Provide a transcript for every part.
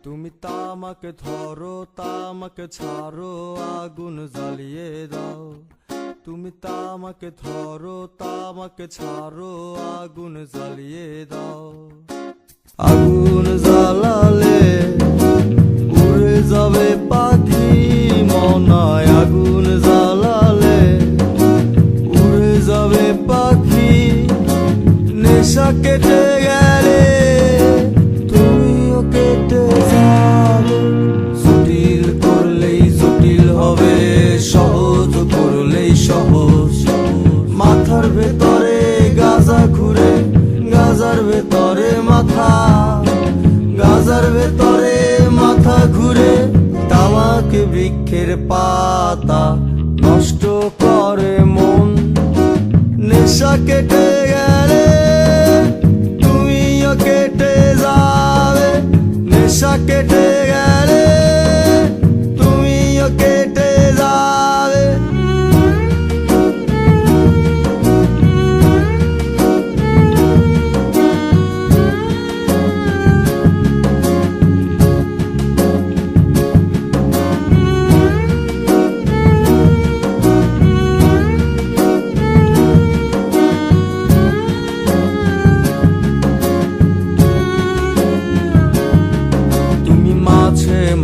তুমি তামাকে ধরো তামাকে ছাড়ো আগুন জ্বালিয়ে দাও। তুমি তামাকে ধরো তামাকে ছাড়ো আগুন জ্বালিয়ে দাও। আগুন জ্বালালে উড়ে যাবে পাখি মনায়। আগুন জ্বালালে উড়ে যাবে পাখি। নেশা কেটে গেলে তুমিও কেটে যাবে। জটিল করলেই জটিল হবে, সহজ করলেই সহজ। মাথার ভেতরে গাজা ঘুরে, গাজার ভেতরে মাথা, গাজার ভেতরে মাথা ঘুরে। তামাকে বৃক্ষের পাতা নষ্ট করে মন। নেশা কেটে গেলে তুমিও কেটে যাবে। নেশা কেটে গেলে তুমিও কেটে যাবে।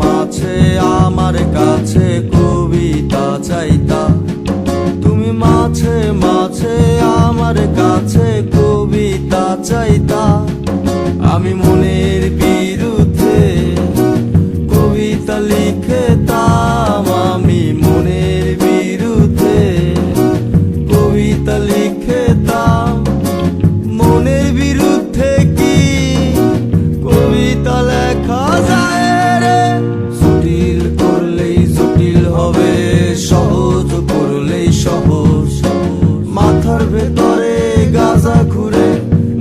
মাঝে আমার কাছে কবিতা চাইতা। তুমি মাঝে মাঝে আমার কাছে কবিতা চাইতা। আমি মনের বিরুদ্ধে কবিতা লিখতাম। আমি মনের বিরুদ্ধে কবিতা লিখতাম। মনের বিরুদ্ধে কি কবিতা লেখা যায়? জটিল করলেই জটিল হবে, সহজ করলেই সহজ। মাথার ভেতরে গাজা ঘুরে,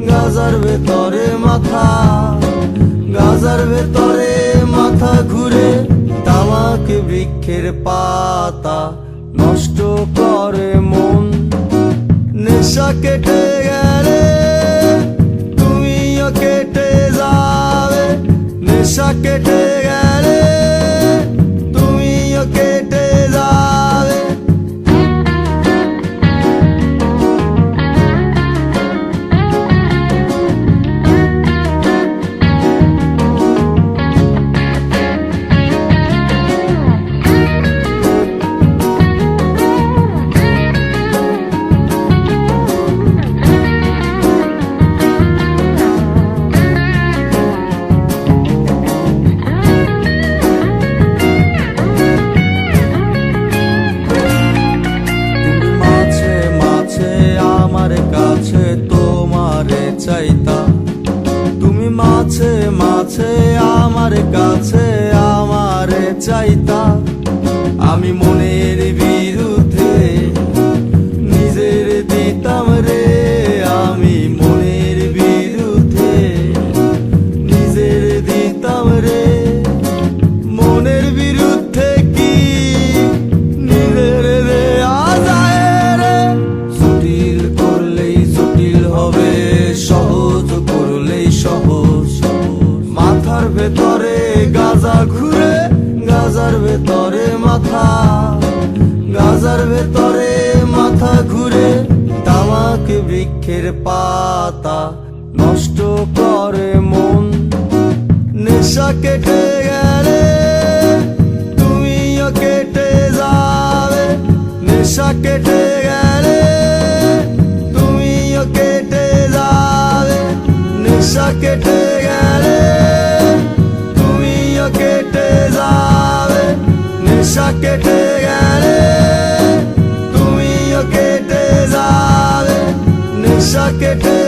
গাজার ভেতরে মাথা, গাজার ভেতরে মাথা ঘুরে। তামাকে বৃক্ষের পাতা নষ্ট করে মন। নেশা কেটে গেলে তুমিও কেটে যাবে। নেশা কেটে গেলে তুমিও কেটে যাবে। তোমারে চাইতা। তুমি মাঝে মাঝে আমার কাছে আমারে চাইতা। আমি মনের বিরুদ্ধে নিজের দিতাম রে। আমি মনের বিরুদ্ধে নিজের দিতাম রে। মনের বিরুদ্ধে কি নিজের দেয়া যায় রে? জটিল করলেই জটিল হবে, সহজ করলেই সহজ। মাথার ভেতরে গাজা ঘুরে, গাজার ভেতরে মাথা, গাজার ভেতরে মাথা ঘুরে। তামাকে বৃক্ষের পাতা নষ্ট করে মন। নেশা কেটে গেলে তুমিও কেটে যাবে। নেশা কেটে গেলে তুমিও কেটে যাবে। নেশা কেটে গেলে তুমিও কেটে যাবে। নেশা কেটে গেলে তুমিও কেটে যাবে। নেশা কেটে